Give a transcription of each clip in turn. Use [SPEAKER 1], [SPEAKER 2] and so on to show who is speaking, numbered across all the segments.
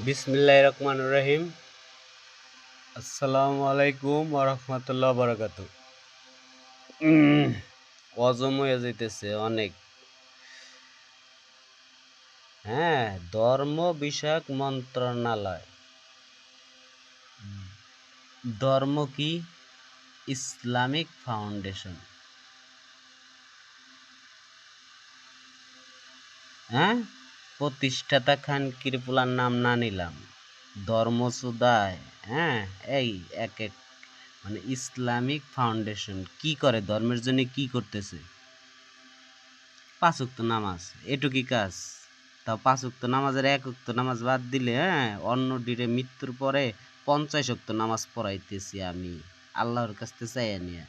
[SPEAKER 1] বিসমিল্লাহির রহমানির রহিম। আসসালামু আলাইকুম ওয়া রাহমাতুল্লাহি ওয়া বারাকাতুহু। হজম হয়ে যাইতেছে অনেক। হ্যাঁ, ধর্ম বিষয়ক মন্ত্রণালয়। ধর্ম কি? Islamic foundation. হ্যাঁ, প্রতিষ্ঠাতা খান কিরপুলার নাম না নিলাম ধর্মসুদায়। হ্যাঁ, এই এক এক মানে ইসলামিক ফাউন্ডেশন কি করে, ধর্মের জন্য কি করতেছে? 5 ওয়াক্ত নামাজ, এটুকুই কাজ। তাও 5 ওয়াক্ত নামাজের 1 ওয়াক্ত নামাজ বাদ দিলে অন্য ডিরে মৃত্যুর পরে 50 ওয়াক্ত নামাজ পড়াইতেছি আমি আল্লাহর কাছ থেকে চাইয়া নিয়া।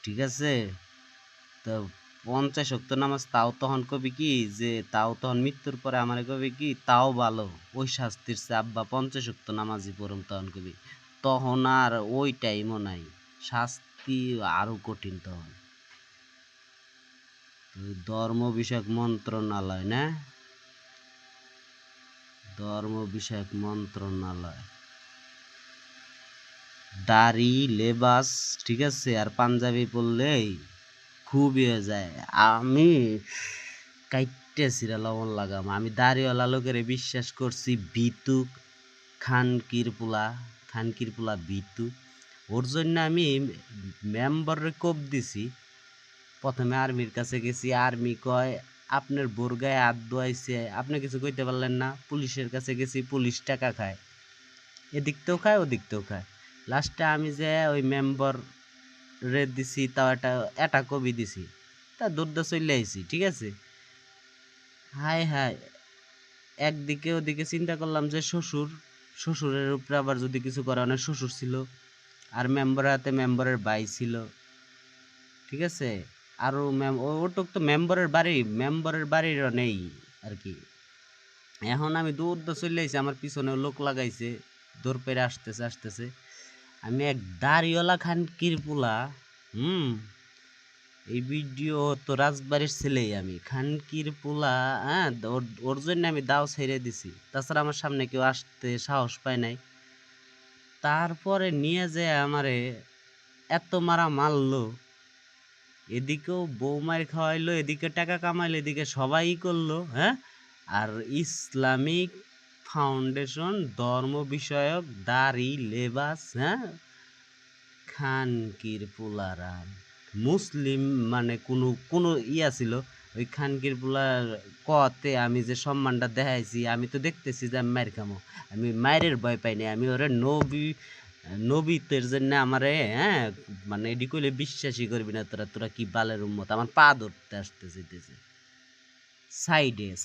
[SPEAKER 1] ঠিক আছে, তো 50 ওয়াক্ত নামাজ তাও তখন কবি কি যে তাও তখন মৃত্যুর পরে আমার কবি কি তাও ভালো, ওই শাস্তির চেয়ে আব্বা 50 ওয়াক্ত নামাজই পড়ুম তখন কবি। তখন আর ওই টাইমও নাই, শাস্তি আরো কঠিন তখন। ধর্ম বিষয়ক মন্ত্রণালয় না, ধর্ম বিষয়ক মন্ত্রণালয়, দাড়ি লেবাস ঠিক আছে, আর পাঞ্জাবি পরলেই খুবই হয়ে যায়। আমি কাইটে সিরা লবণ লাগাম, আমি দাড়িওয়ালা লোকের বিশ্বাস করছি ভিতু খানকির পোলা ভিতু। ওর জন্য আমি মেম্বারে কোপ দিছি। প্রথমে আর্মির কাছে গেছি, আর্মি কয় আপনার বোর গায়ে হাত ধোয়াইছে, আপনি কিছু কইতে পারলেন না। পুলিশের কাছে গেছি, পুলিশ টাকা খায়, এদিকতেও খায় ওদিকতেও খায়। লাস্টে আমি যে ওই মেম্বার রে দিছি, তাও এটা কবি দিছি, তা দৌড় চলে আইছি। ঠিক আছে, হায় হায়, একদিকে ওদিকে চিন্তা করলাম যে শ্বশুরের উপরে আবার যদি কিছু করে, অনেক শ্বশুর ছিল, আর মেম্বারের হাতে মেম্বারের ভাই ছিল। ঠিক আছে, আরো ওটুক তো মেম্বারের বাড়িরও নেই আর কি। এখন আমি দৌড় চলে আইছি, আমার পিছনে লোক লাগাইছে, দৌড় পেরে আসতেছে। আমি এক দাড়িওয়ালা খানকির পোলা। এই ভিডিও তো রাজবাড়ির ছেলেই আমি, খানকির পোলা। হ্যাঁ, ওর জন্য আমি দাও ছেড়ে দিছি, তাছাড়া আমার সামনে কেউ আসতে সাহস পায় নাই। তারপরে নিয়ে যে আমারে এত মারা মারলো, এদিকেও বউ মার খাওয়াইলো, এদিকে টাকা কামাইলো, এদিকে সবাই করলো। হ্যাঁ, আর ইসলামিক ফাউন্ডেশন ধর্ম বিষয়ক দাড়ি লেবাস, হ্যাঁ, খানকির পোলারা মুসলিম মানে কোনো ইয়া ছিল। ওই খানকির পোলার কতে আমি যে সম্মানটা দেখাইছি, আমি তো দেখতেছি যে আমি মায়ের খামো, আমি মায়ের ভয় পাইনি। আমি ওরে নবীতের জন্য আমারে, হ্যাঁ, মানে এডি কইলে বিশ্বাসই করবি না তোরা, তোরা কি বালের উম্মত। আমার পা ধরতে আসতেছে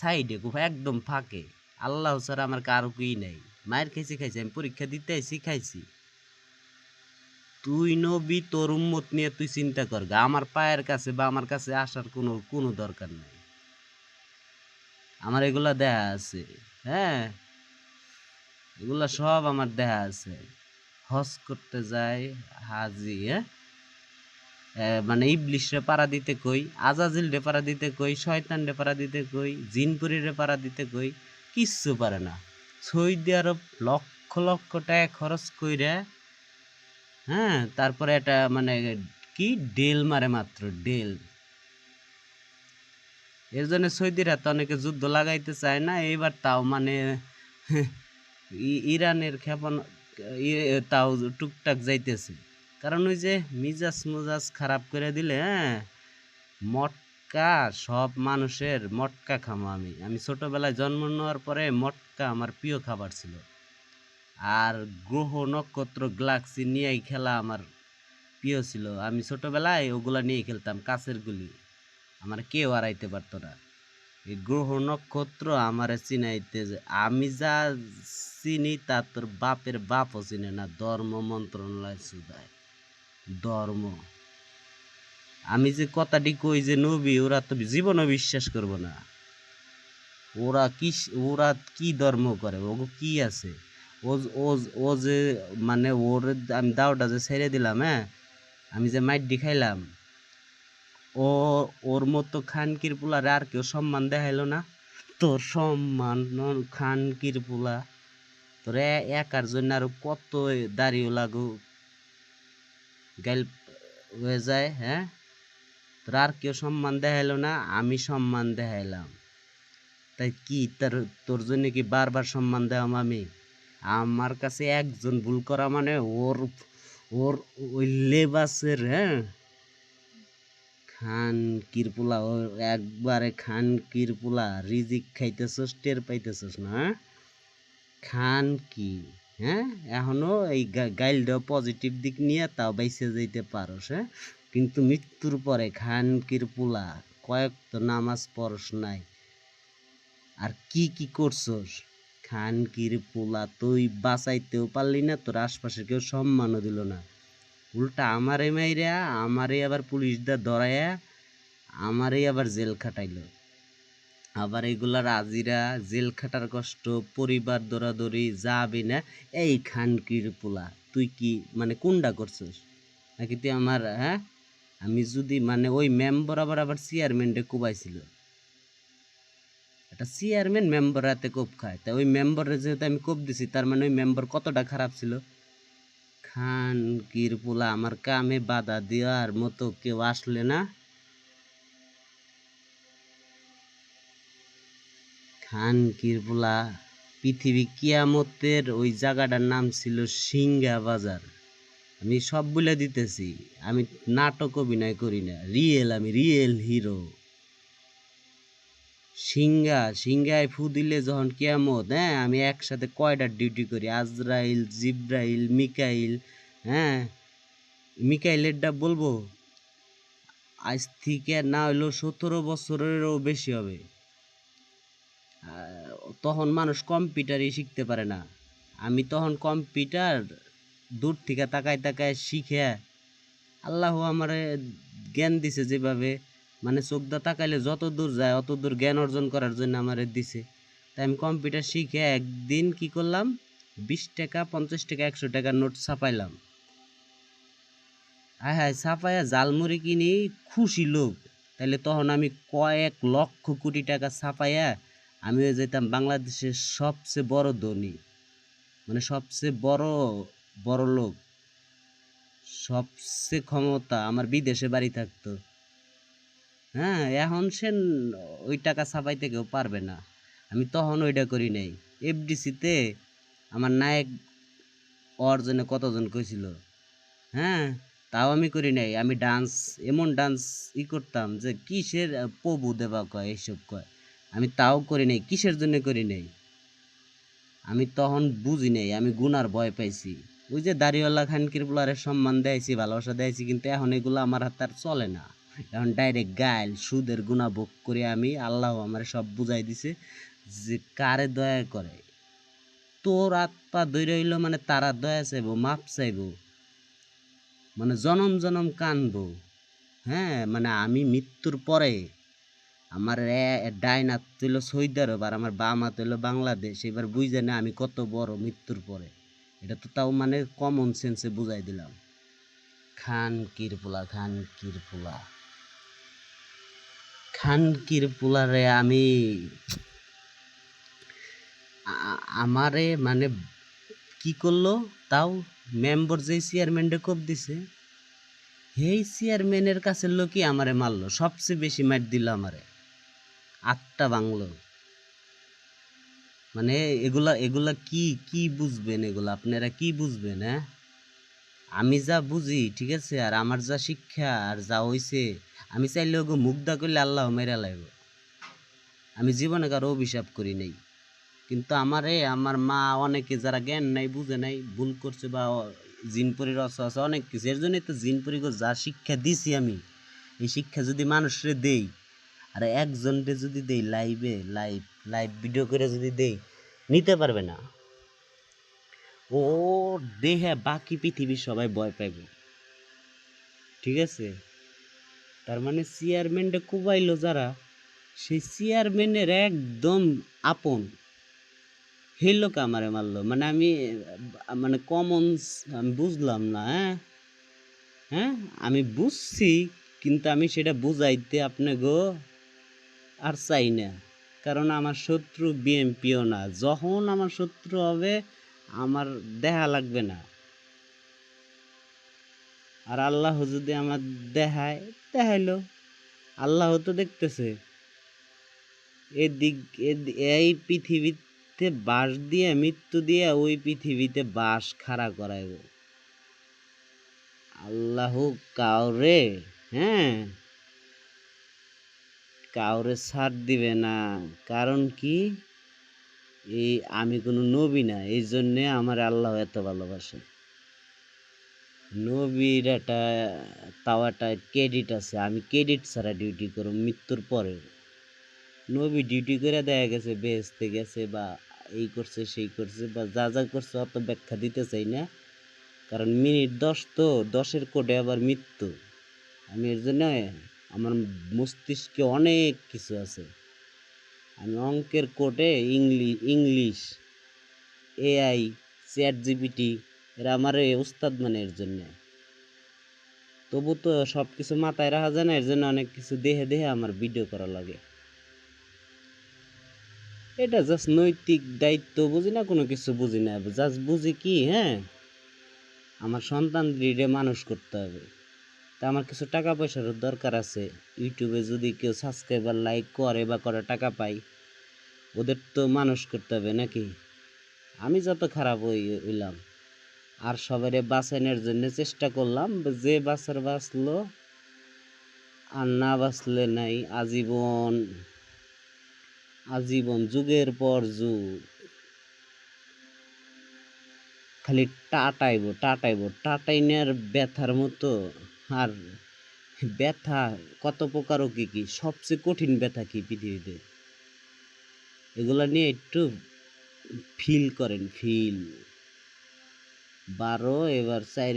[SPEAKER 1] সাইডে খুব একদম ফাঁকে। আল্লাহ ছাড়া আমার কারো কি নাই। মায়ের খাইছি, আমি পরীক্ষা দিতে আইছি, খাইছি। তুই নবী, তোর উম্মত নিয়ে তুই চিন্তা কর গা, আমার পায়ের কাছে বা আমার কাছে আসার কোনো দরকার নাই। আমার এগুলা দেখা আছে। হ্যাঁ, এগুলা সব আমার দেখা আছে। হজ করতে যায় হাজি, মানে ইবলিশরে পাড়া দিতে কই, আজাজিল রে পাড়া দিতে কই, শয়তান রে পাড়া দিতে কই, জিনপুরি রে পাড়া দিতে কই, কিচ্ছু পারে না। সৌদি আরব লক্ষ লক্ষ টাকা খরচ কইরা, হ্যাঁ, তারপরে এটা মানে কি ডেল মারে, মাত্র ডেল। এর জন্য সৌদিরা তো অনেকে যুদ্ধ লাগাইতে চায় না। এইবার তাও মানে ইরানের ক্ষেপণ তাও টুকটাক যাইতেছে, কারণ ওই যে মিজাজ খারাপ করে দিলে, হ্যাঁ, মটকা সব মানুষের মটকা খামো আমি। আমি ছোটবেলায় জন্ম নেওয়ার পরে মটকা আমার প্রিয় খাবার ছিল। আর গ্রহ নক্ষত্র গ্যালাক্সি নিয়েই খেলা আমার প্রিয় ছিল। আমি ছোটবেলায় ওগুলা নিয়ে খেলতাম, কাছের গুলি। আমার কেউ হারাইতে পারতো না। এই গ্রহ নক্ষত্র আমারে চিনাইতে আমি যা চিনি তা তোর বাপের বাপও চিনে না। ধর্ম মন্ত্রণালয় সুদায় ধর্ম। আমি যে কথাটি কই যে নবী, ওরা তো জীবনও বিশ্বাস করবো না। ওরা কি ওরা কি ধর্ম করে, ও কি আছে? ও ও ও যে মানে ওর আমি দাওটা যে ছেড়ে দিলাম, হ্যাঁ, আমি যে মাইট খাইলাম, ও ওর মতো খানকির পোলারে আর কেউ সম্মান দেখাইলো না। তোর সম্মান খানকির পোলা, তোর একার জন্য আরো কত দাঁড়িয়ে লাগু গাইল হয়ে যায়। হ্যাঁ, তোর আর কেউ সম্মান দেখাইলো না, আমি সম্মান দেখাইলাম। তাই কি তোর জন্য কি বারবার সম্মান দেওয়াম আমি? আমার কাছে একজন ভুল করা মানে ওর ওর ওই লেবাসের, হ্যাঁ, খান কিরপুলা, ও একবারে খান কিরপুলা। রিজিক খাইতেছস, টের পাইতেছস না? খান কি, হ্যাঁ, এখনো এই গাইলটা পজিটিভ দিক নিয়ে তাও বাইসে যাইতে পারস, হ্যাঁ, কিন্তু মৃত্যুর পরে খান কিরপুলা কয়েক তো নামাজ পড়স নাই, আর কি কি করছস? খান কিরপুলা, তুই বাঁচাইতেও পারলি না, তোর আশপাশে কেউ সম্মানও দিল না, উল্টা আমারে মাইরা আমারে আবার পুলিশ দা ধরাইয়া আমারই আবার জেল খাটাইলো। আবার এগুলার আজিরা জেল খাটার কষ্ট, পরিবার দৌড়াদৌড়ি যাবি না। এই খানকির পোলা, তুই কি মানে কোনটা করছিস? নাকি তুই আমার, হ্যাঁ, আমি যদি মানে ওই মেম্বার আবার চেয়ারম্যানরে কোবাইছিল, একটা চেয়ারম্যান মেম্বার হাতে কোপ খায়, তা ওই মেম্বারে যেহেতু আমি কোপ দিছি, তার মানে ওই মেম্বার কতটা খারাপ ছিল? খানকির পোলা, আমার কামে বাধা দেওয়ার মতো কেউ আসলে না। খান কিরপুলা, পৃথিবী কিয়ামতের ওই জায়গাটার নাম ছিল সিংহা বাজার। আমি সব বলে দিতেছি, আমি নাটক অভিনয় করি না, আমি রিয়েল হিরো। সিংহায় ফু দিলে যখন কিয়ামত, হ্যাঁ, আমি একসাথে কয়টা ডিউটি করি, আজরাইল, জিব্রাইল, মিকাইল, হ্যাঁ, মিকাইলেরটা বলবো, আজ থেকে না হইলেও 17 বছরেরও বেশি হবে। তখন মানুষ কম্পিউটারই শিখতে পারে না, আমি তখন কম্পিউটার দূর থেকে তাকায় তাকায় শিখে, আল্লাহ আমারে জ্ঞান দিছে যেভাবে, মানে চোখদা তাকাইলে যত দূর যায় অত দূর জ্ঞান অর্জন করার জন্য আমারে দিছে। তাই আমি কম্পিউটার শিখে একদিন কি করলাম, 20 টাকা, 50 টাকা, 100 টাকার নোট ছাপাইলাম। হায় হায়, ছাপাইয়া জালমুড়ি কিনি, খুশি লোক। তাইলে তখন আমি কয়েক লক্ষ কোটি টাকা ছাপাইয়া আমি হয়ে যেতাম বাংলাদেশের সবচেয়ে বড় ধনী, মানে সবচেয়ে বড় লোক, সবচেয়ে ক্ষমতা আমার বিদেশে বাড়ি থাকতো। হ্যাঁ, এখন সে ওই টাকা ছাপাইতে কেউ পারবে না। আমি তখন ওইটা করি নাই। এফডিসিতে আমার নায়ক হওয়ার জন্য কতজন কইছিল, হ্যাঁ, তাও আমি করি নাই। আমি ডান্স, এমন ডান্স করতাম যে কিসের প্রভু দেবা কয়, এইসব কয়, আমি তাও করি নাই। কিসের জন্য করি নাই আমি তখন বুঝি নাই, আমি গুনার ভয় পাইছি। ওই যে দাড়িওয়ালা খানকির পোলারে সম্মান দেয়ছি, ভালোবাসা দেয়ছি, কিন্তু এখন এগুলো আমার হাতে আর চলে না। এখন ডাইরেক্ট গাইল সুদের গুণা ভোগ করে আমি, আল্লাহ আমার সব বুঝাই দিছে যে কারে দয়া করে। তোর হাত পা ধরে হইলো মানে তারা দয়া চাইবো, মাপ চাইবো, মানে জনম জনম কানবো। হ্যাঁ, মানে আমি মৃত্যুর পরে আমার ডাইন হাত হইল সৌদি আরব আর আমার বাম হাত হইল বাংলাদেশ। এবার বুঝে না আমি কত বড় মৃত্যুর পরে, এটা তো তাও মানে কমন সেন্সে বুঝাই দিলাম। খান কিরপুলা, খান কিরপুলা রে আমি আমারে মানে কি করলো, তাও মেম্বার যে চেয়ারম্যানটা কোপ দিছে, সেই চেয়ারম্যানের কাছে লোকই আমারে মারলো, সবচেয়ে বেশি মার দিল আমারে, 8টা বাংলো। মানে এগুলা এগুলা কি কি বুঝবেন, এগুলা আপনারা কি বুঝবেন? হ্যাঁ, আমি যা বুঝি, ঠিক আছে, আর আমার যা শিক্ষা আর যা হইছে, আমি চাইলে ওগো মুগ্ধা করলে আল্লাহ মেরা লাগব। আমি জীবনে কারো অভিশাপ করি নাই, কিন্তু আমারে আমার মা, অনেকে যারা জ্ঞান নাই, বুঝে নাই, ভুল করছে, বা জিনপুরির রস আছে অনেক কিছু, এর জন্যই তো জিনপুরিকে যা শিক্ষা দিছি আমি, এই শিক্ষা যদি মানুষরে দেই, আর একজনকে যদি দেই লাইভ ভিডিও করে যদি দেই, নিতে পারবে না। ও দেহে বাকি পৃথিবীর সবাই ভয় পাইব, ঠিক আছে? তার মানে চেয়ারম্যানটা কুবাইলো যারা, সেই চেয়ারম্যানের একদম আপন, সেই লোক আমারে মারলো। মানে আমি মানে আমি বুঝলাম না। হ্যাঁ, হ্যাঁ, আমি বুঝছি, কিন্তু আমি সেটা বুঝাইতে আপনি গো আর চাই না। কারণ আমার শত্রু বিএমপিও না। যখন আমার শত্রু হবে আমার দেখা লাগবে না। আর আল্লাহ যদি আমার দেখাইলো, আল্লাহ তো দেখতেছে। এই পৃথিবীতে বাস দিয়ে, মৃত্যু দিয়ে ওই পৃথিবীতে বাস খাড়া করাইব। আল্লাহ কাউরে, হ্যাঁ, কাউরে ছাড় দিবে না। কারণ কি, এই আমি কোনো নবী না, এই জন্যে আমার আল্লাহ এত ভালোবাসে। নবীর তাও একটা ক্রেডিট আছে। আমি ক্রেডিট ছাড়া ডিউটি করব মৃত্যুর পরে। নবী ডিউটি করে দেখা গেছে বেহেস্তে গেছে বা এই করছে সেই করছে বা যা যা করছে, অত ব্যাখ্যা দিতে চাই না। কারণ মিনিট 10 তো, 10-এর কোডে আবার মৃত্যু। আমি এর জন্য আমার মস্তিষ্কে অনেক কিছু আছে। আমি অঙ্কের কোডে ইংলিশ, এআই, চ্যাট জিপিটি এরা আমার উস্তাদ মানে এর জন্যে। তবু তো সব কিছু মাথায় রাখা যায় না, এর জন্য অনেক কিছু দেহে দেহে আমার ভিডিও করা লাগে। এটা জাস্ট নৈতিক দায়িত্ব বুঝি না, কোনো কিছু বুঝি না, জাস্ট বুঝি কি, হ্যাঁ, আমার সন্তানদের মানুষ করতে হবে। তা আমার কিছু টাকা পয়সারও দরকার আছে। ইউটিউবে যদি কেউ সাবস্ক্রাইবার লাইক করে বা করে টাকা পাই, ওদের তো মানুষ করতে হবে নাকি। আমি যত খারাপ হইলাম আর সবারে বাঁচানোর জন্য চেষ্টা করলাম, যে বাঁচার বাঁচলো আর না বাঁচলে নাই। আজীবন আজীবন, যুগের পর যুগ খালি টাটাইনের ব্যথার মতো। আর ব্যথা কত প্রকার ও কি সবচেয়ে কঠিন ব্যথা কি পৃথিবীতে, এগুলা নিয়ে একটু ফিল করেন। 12 এবার 4